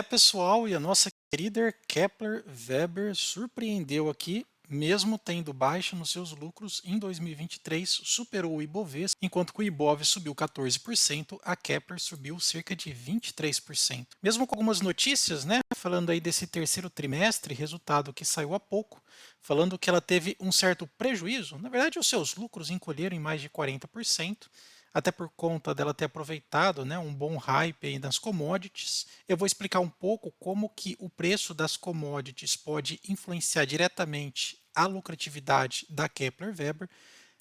Pessoal, e a nossa querida Kepler Weber surpreendeu aqui, mesmo tendo baixa nos seus lucros em 2023, superou o Ibovespa, enquanto que o Ibov subiu 14%, a Kepler subiu cerca de 23%. Mesmo com algumas notícias, né, falando aí desse terceiro trimestre, resultado que saiu há pouco, falando que ela teve um certo prejuízo, na verdade os seus lucros encolheram em mais de 40%, até por conta dela ter aproveitado, né, um bom hype aí das commodities. Eu vou explicar um pouco como que o preço das commodities pode influenciar diretamente a lucratividade da Kepler Weber,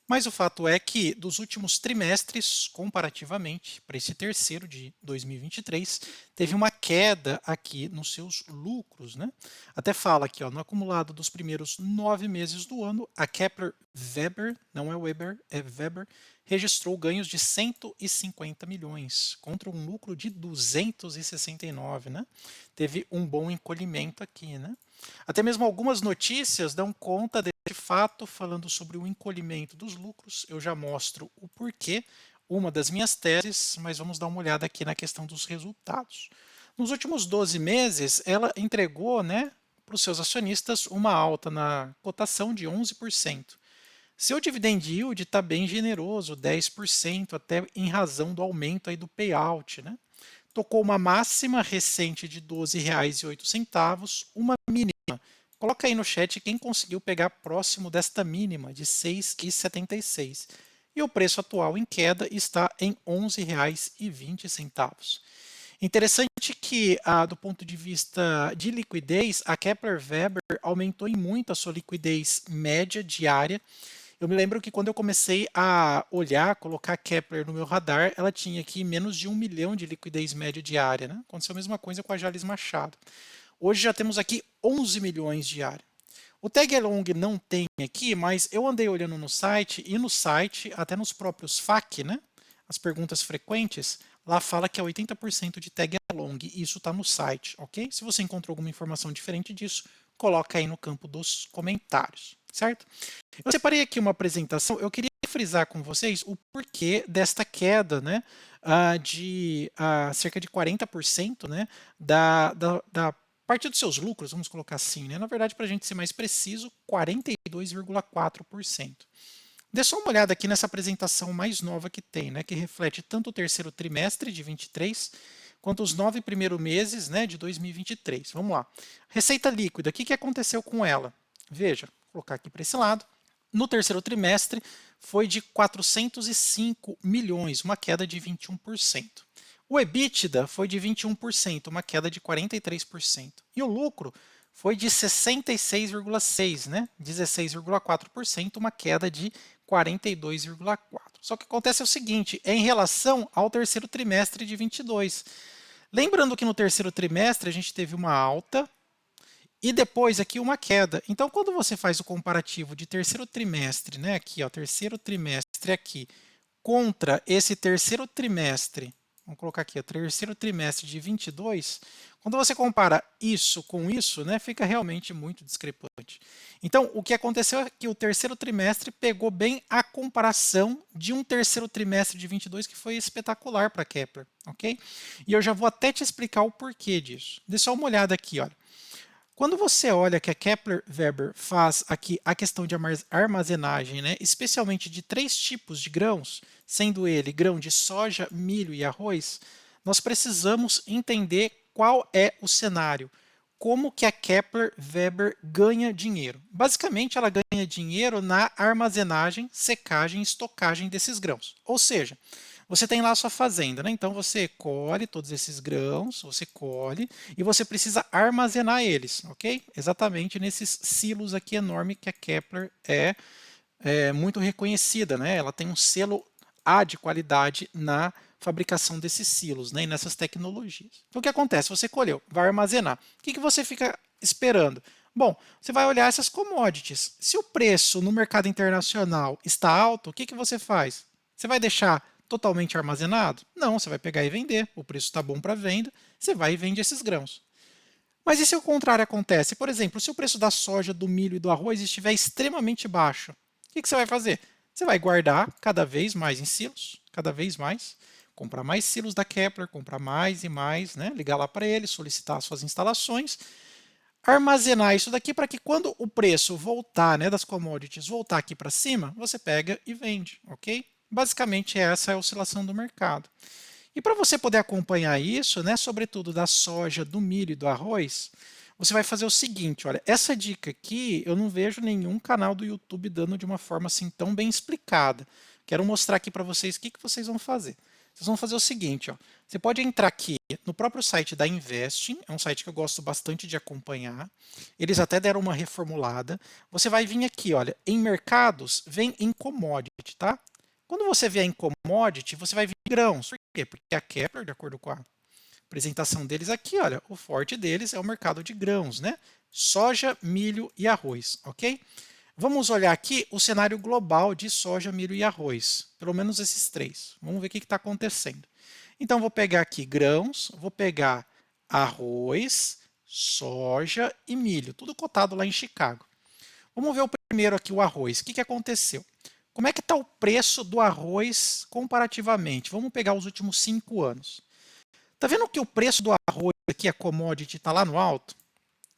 mas o fato é que dos últimos trimestres, comparativamente, para esse terceiro de 2023, teve uma queda aqui nos seus lucros, né? Até fala aqui, ó, no acumulado dos primeiros 9 meses do ano, a Kepler Weber, não é Weber, é Weber, registrou ganhos de 150 milhões contra um lucro de 269, né? Teve um bom encolhimento aqui, né? Até mesmo algumas notícias dão conta desse fato, falando sobre o encolhimento dos lucros. Eu já mostro o porquê, uma das minhas teses, mas vamos dar uma olhada aqui na questão dos resultados. Nos últimos 12 meses, ela entregou, né, para os seus acionistas uma alta na cotação de 11%. Seu dividend yield está bem generoso, 10%, até em razão do aumento aí do payout, né? Tocou uma máxima recente de R$ 12,08, uma mínima. Coloca aí no chat quem conseguiu pegar próximo desta mínima de R$ 6,76. E o preço atual em queda está em R$ 11,20. Interessante que, do ponto de vista de liquidez, a Kepler Weber aumentou em muito a sua liquidez média diária. Eu me lembro que quando eu comecei a olhar, colocar Kepler no meu radar, ela tinha aqui menos de 1 milhão de liquidez média diária, né? Aconteceu a mesma coisa com a Jales Machado. Hoje já temos aqui 11 milhões diária. O tag along não tem aqui, mas eu andei olhando no site e no site, até nos próprios FAQ, né? As perguntas frequentes, lá fala que é 80% de tag along, e isso está no site, ok? Se você encontrou alguma informação diferente disso, coloca aí no campo dos comentários, certo? Eu separei aqui uma apresentação, eu queria frisar com vocês o porquê desta queda, né, de cerca de 40%, né, da parte dos seus lucros, vamos colocar assim, né, na verdade, para a gente ser mais preciso, 42,4%. Dê só uma olhada aqui nessa apresentação mais nova que tem, né, que reflete tanto o terceiro trimestre de 23 quanto os 9 primeiros meses, né, de 2023. Vamos lá. Receita líquida, o que aconteceu com ela? Veja, vou colocar aqui para esse lado. No terceiro trimestre foi de 405 milhões, uma queda de 21%. O EBITDA foi de 21%, uma queda de 43%. E o lucro foi de 66,6, né? 16,4%, uma queda de 42,4%. Só que acontece o seguinte, é em relação ao terceiro trimestre de 22. Lembrando que no terceiro trimestre a gente teve uma alta e depois aqui uma queda. Então, quando você faz o comparativo de terceiro trimestre, né, aqui, ó, terceiro trimestre aqui, contra esse terceiro trimestre, vamos colocar aqui, o terceiro trimestre de 22, quando você compara isso com isso, né, fica realmente muito discrepante. Então, o que aconteceu é que o terceiro trimestre pegou bem a comparação de um terceiro trimestre de 22 que foi espetacular para a Kepler, ok? E eu já vou até te explicar o porquê disso. Dê só uma olhada aqui, olha. Quando você olha que a Kepler Weber faz aqui a questão de armazenagem, né, especialmente de 3 tipos de grãos, sendo ele grão de soja, milho e arroz, nós precisamos entender qual é o cenário, como que a Kepler Weber ganha dinheiro. Basicamente, ela ganha dinheiro na armazenagem, secagem e estocagem desses grãos. Ou seja, você tem lá a sua fazenda, né? Então você colhe todos esses grãos, você colhe e você precisa armazenar eles, ok? Exatamente nesses silos aqui enormes que a Kepler é muito reconhecida, né? Ela tem um selo A de qualidade na fabricação desses silos, né? E nessas tecnologias. Então o que acontece? Você colheu, vai armazenar. O que você fica esperando? Bom, você vai olhar essas commodities. Se o preço no mercado internacional está alto, o que você faz? Você vai deixar totalmente armazenado? Não, você vai pegar e vender. O preço está bom para venda, você vai e vende esses grãos. Mas e se o contrário acontece? Por exemplo, se o preço da soja, do milho e do arroz estiver extremamente baixo, o que você vai fazer? Você vai guardar cada vez mais em silos, cada vez mais. comprar mais silos da Kepler, comprar mais e mais, né? Ligar lá para ele, solicitar as suas instalações, armazenar isso daqui para que quando o preço voltar, né, das commodities voltar aqui para cima, você pega e vende, ok? Basicamente essa é a oscilação do mercado. E para você poder acompanhar isso, né, sobretudo da soja, do milho e do arroz, você vai fazer o seguinte, olha, essa dica aqui eu não vejo nenhum canal do YouTube dando de uma forma assim tão bem explicada. Quero mostrar aqui para vocês o que vocês vão fazer. Vocês vão fazer o seguinte, ó, você pode entrar aqui no próprio site da Investing, é um site que eu gosto bastante de acompanhar. Eles até deram uma reformulada. Você vai vir aqui, olha, em mercados, vem em commodity, tá? Quando você vier em commodity, você vai vir em grãos. Por quê? Porque a Kepler, de acordo com a apresentação deles aqui, olha, o forte deles é o mercado de grãos, né? Soja, milho e arroz, ok? Vamos olhar aqui o cenário global de soja, milho e arroz, pelo menos esses três. Vamos ver o que está acontecendo. Então, vou pegar aqui grãos, vou pegar arroz, soja e milho, tudo cotado lá em Chicago. Vamos ver o primeiro aqui, o arroz. O que aconteceu? Como é que está o preço do arroz comparativamente? Vamos pegar os últimos 5 anos. Tá vendo que o preço do arroz aqui, a commodity, está lá no alto?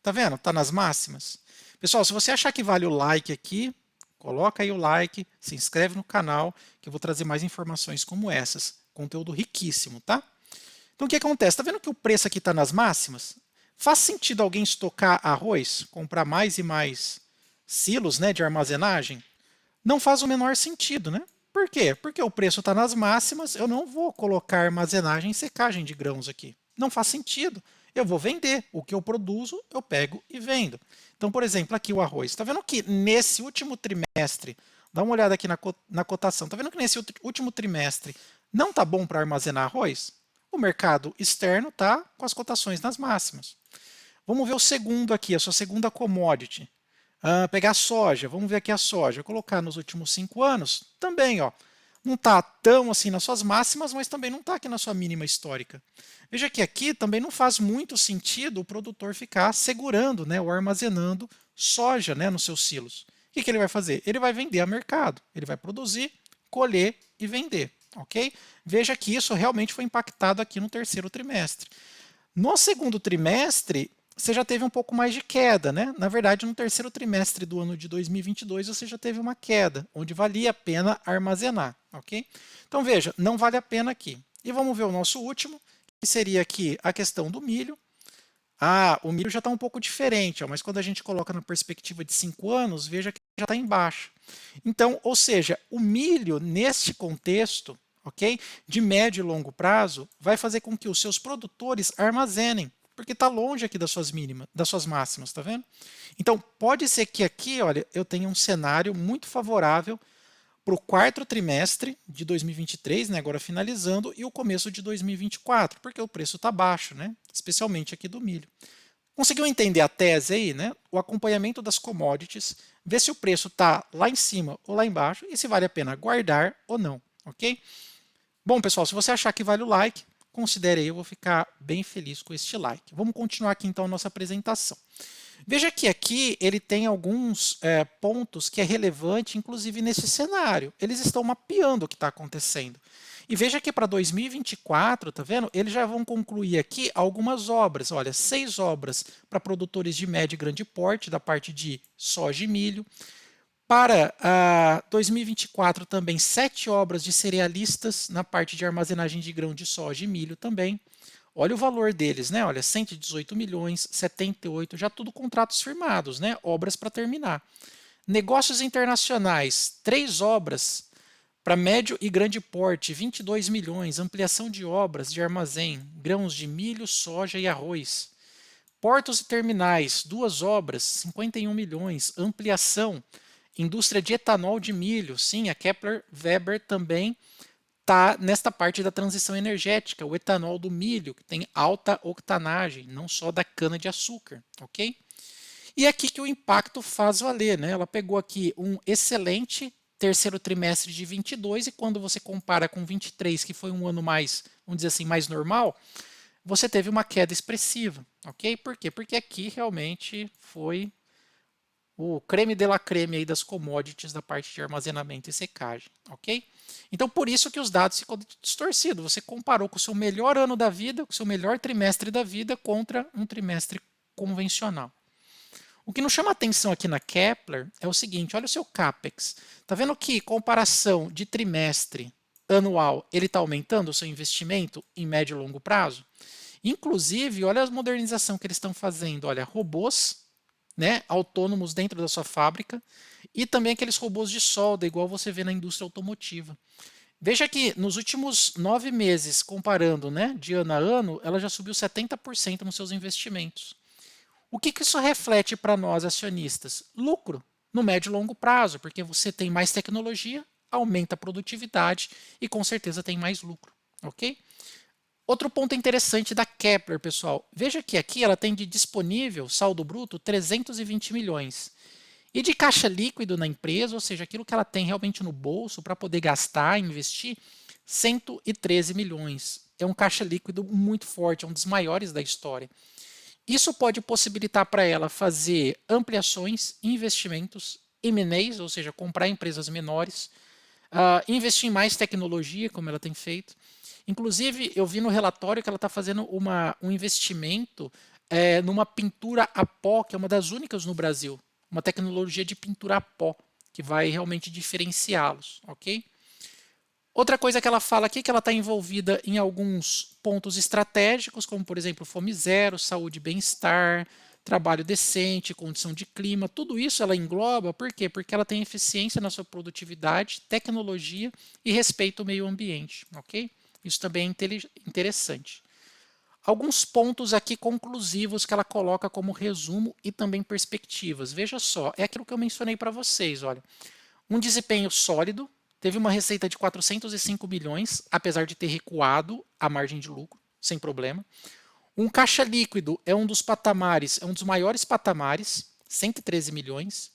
Tá vendo? Está nas máximas. Pessoal, se você achar que vale o like aqui, coloca aí o like, se inscreve no canal, que eu vou trazer mais informações como essas. Conteúdo riquíssimo, tá? Então o que acontece? Tá vendo que o preço aqui está nas máximas? Faz sentido alguém estocar arroz, comprar mais e mais silos, né, de armazenagem? Não faz o menor sentido, né? Por quê? Porque o preço está nas máximas, eu não vou colocar armazenagem e secagem de grãos aqui. Não faz sentido. Eu vou vender. O que eu produzo, eu pego e vendo. Então, por exemplo, aqui o arroz. Está vendo que nesse último trimestre, dá uma olhada aqui na cotação, está vendo que nesse último trimestre não está bom para armazenar arroz? O mercado externo está com as cotações nas máximas. Vamos ver o segundo aqui, a sua segunda commodity. Pegar a soja, vamos ver aqui a soja. Colocar nos últimos 5 anos, também, ó, não está tão assim nas suas máximas, mas também não está aqui na sua mínima histórica. Veja que aqui também não faz muito sentido o produtor ficar segurando, né, ou armazenando soja, né, nos seus silos. O que ele vai fazer? Ele vai vender a mercado, ele vai produzir, colher e vender, ok? Veja que isso realmente foi impactado aqui no terceiro trimestre. No segundo trimestre, você já teve um pouco mais de queda, né? Na verdade, no terceiro trimestre do ano de 2022, você já teve uma queda, onde valia a pena armazenar, ok? Então, veja, não vale a pena aqui. E vamos ver o nosso último, que seria aqui a questão do milho. O milho já está um pouco diferente, ó, mas quando a gente coloca na perspectiva de 5 anos, veja que já está em baixa. Então, ou seja, o milho, neste contexto, ok, de médio e longo prazo, vai fazer com que os seus produtores armazenem, porque está longe aqui das suas mínimas, das suas máximas, tá vendo? Então, pode ser que aqui, olha, eu tenha um cenário muito favorável para o quarto trimestre de 2023, né, agora finalizando, e o começo de 2024, porque o preço está baixo, né, especialmente aqui do milho. Conseguiu entender a tese aí, né? O acompanhamento das commodities, ver se o preço está lá em cima ou lá embaixo e se vale a pena guardar ou não, ok? Bom, pessoal, se você achar que vale o like, considere aí, eu vou ficar bem feliz com este like. Vamos continuar aqui então a nossa apresentação. Veja que aqui ele tem alguns pontos que é relevante, inclusive nesse cenário. Eles estão mapeando o que está acontecendo. E veja que para 2024, tá vendo? Eles já vão concluir aqui algumas obras. Olha, 6 obras para produtores de médio e grande porte, da parte de soja e milho. Para 2024 também 7 obras de cerealistas na parte de armazenagem de grão de soja e milho também. Olha o valor deles, né? Olha, 118 milhões, 78, já tudo contratos firmados, né? Obras para terminar. Negócios internacionais, 3 obras para médio e grande porte, 22 milhões, ampliação de obras de armazém, grãos de milho, soja e arroz. Portos e terminais, 2 obras, 51 milhões, ampliação, indústria de etanol de milho, sim, a Kepler Weber também está nesta parte da transição energética, o etanol do milho, que tem alta octanagem, não só da cana-de-açúcar, ok? E aqui que o impacto faz valer, né? Ela pegou aqui um excelente terceiro trimestre de 22 e quando você compara com 23, que foi um ano mais, vamos dizer assim, mais normal, você teve uma queda expressiva, ok? Por quê? Porque aqui realmente foi o creme de la creme aí das commodities da parte de armazenamento e secagem, ok? Então, por isso que os dados ficam distorcidos. Você comparou com o seu melhor ano da vida, com o seu melhor trimestre da vida contra um trimestre convencional. O que nos chama a atenção aqui na Kepler é o seguinte, olha o seu CAPEX. Está vendo que comparação de trimestre anual, ele está aumentando o seu investimento em médio e longo prazo? Inclusive, olha a modernização que eles estão fazendo. Olha, robôs, né, autônomos dentro da sua fábrica e também aqueles robôs de solda, igual você vê na indústria automotiva. Veja que nos últimos 9 meses, comparando, né, de ano a ano, ela já subiu 70% nos seus investimentos. O que isso reflete para nós acionistas? Lucro no médio e longo prazo, porque você tem mais tecnologia, aumenta a produtividade e com certeza tem mais lucro, ok? Outro ponto interessante da Kepler, pessoal, veja que aqui ela tem de disponível saldo bruto 320 milhões. E de caixa líquido na empresa, ou seja, aquilo que ela tem realmente no bolso para poder gastar, investir, 113 milhões. É um caixa líquido muito forte, é um dos maiores da história. Isso pode possibilitar para ela fazer ampliações, investimentos, M&As, ou seja, comprar empresas menores, investir em mais tecnologia, como ela tem feito. Inclusive, eu vi no relatório que ela está fazendo um investimento numa pintura a pó, que é uma das únicas no Brasil. Uma tecnologia de pintura a pó, que vai realmente diferenciá-los, ok? Outra coisa que ela fala aqui é que ela está envolvida em alguns pontos estratégicos, como, por exemplo, fome zero, saúde e bem-estar, trabalho decente, condição de clima, tudo isso ela engloba, por quê? Porque ela tem eficiência na sua produtividade, tecnologia e respeito ao meio ambiente, ok? Isso também é interessante. Alguns pontos aqui conclusivos que ela coloca como resumo e também perspectivas. Veja só, é aquilo que eu mencionei para vocês, olha. Um desempenho sólido, teve uma receita de 405 milhões, apesar de ter recuado a margem de lucro, sem problema. Um caixa líquido é um dos patamares, é um dos maiores patamares, 113 milhões.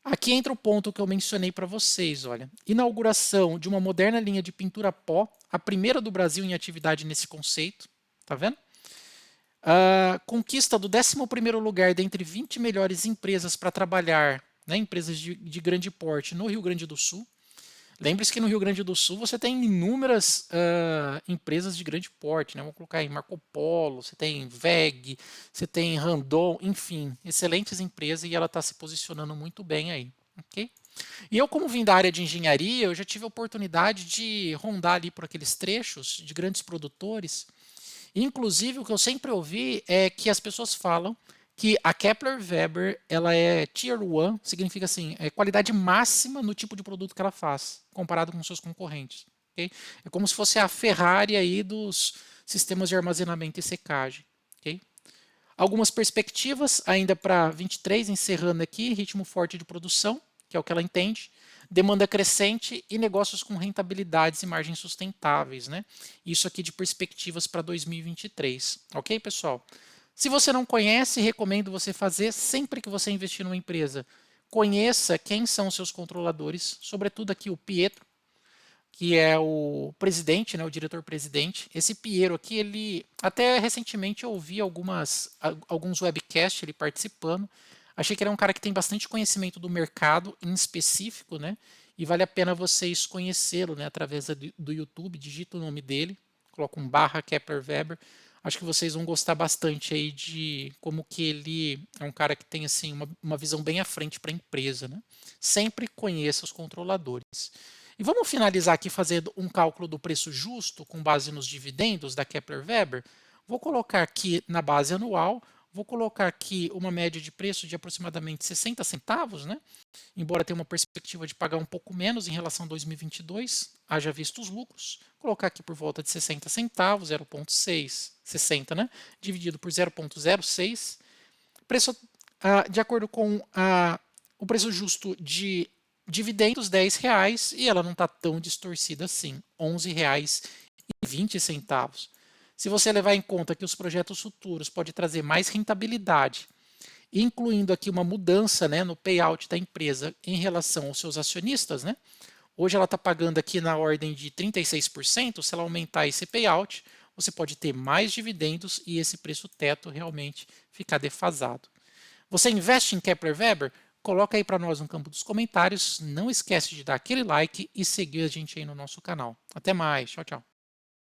Aqui entra o ponto que eu mencionei para vocês, olha. Inauguração de uma moderna linha de pintura a pó, a primeira do Brasil em atividade nesse conceito, tá vendo? Conquista do 11º lugar dentre 20 melhores empresas para trabalhar, né, empresas de grande porte no Rio Grande do Sul. Lembre-se que no Rio Grande do Sul você tem inúmeras empresas de grande porte, né? Vamos colocar aí Marco Polo, você tem WEG, você tem Randon, enfim, excelentes empresas e ela está se posicionando muito bem aí, ok? E eu, como vim da área de engenharia, eu já tive a oportunidade de rondar ali por aqueles trechos de grandes produtores. Inclusive, o que eu sempre ouvi é que as pessoas falam que a Kepler Weber ela é Tier 1, significa assim, é qualidade máxima no tipo de produto que ela faz, comparado com seus concorrentes. Okay? É como se fosse a Ferrari aí dos sistemas de armazenamento e secagem. Okay? Algumas perspectivas ainda para 23, encerrando aqui, ritmo forte de produção, que é o que ela entende, demanda crescente e negócios com rentabilidades e margens sustentáveis. Né? Isso aqui de perspectivas para 2023. Ok, pessoal? Se você não conhece, recomendo você fazer sempre que você investir numa empresa. Conheça quem são os seus controladores, sobretudo aqui o Pietro, que é o presidente, né, o diretor-presidente. Esse Piero aqui, ele até recentemente eu ouvi alguns webcasts ele participando. Achei que ele é um cara que tem bastante conhecimento do mercado em específico, né? E vale a pena vocês conhecê-lo, né, através do YouTube. Digita o nome dele, coloca um /Kepler Weber. Acho que vocês vão gostar bastante aí de como que ele é um cara que tem assim uma visão bem à frente para a empresa, né? Sempre conheça os controladores. E vamos finalizar aqui fazendo um cálculo do preço justo com base nos dividendos da Kepler Weber. Vou colocar aqui na base anual, vou colocar aqui uma média de preço de aproximadamente 60 centavos, né? Embora tenha uma perspectiva de pagar um pouco menos em relação a 2022, haja visto os lucros, colocar aqui por volta de 60 centavos, 0,6, 60, né? Dividido por 0,06. Preço, de acordo com o preço justo de dividendos, R$ 10, e ela não está tão distorcida assim, R$ 11,20. Se você levar em conta que os projetos futuros podem trazer mais rentabilidade, incluindo aqui uma mudança, né, no payout da empresa em relação aos seus acionistas, né? Hoje ela está pagando aqui na ordem de 36%, se ela aumentar esse payout, você pode ter mais dividendos e esse preço teto realmente ficar defasado. Você investe em Kepler Weber? coloca aí para nós no campo dos comentários. Não esquece de dar aquele like e seguir a gente aí no nosso canal. Até mais. Tchau, tchau.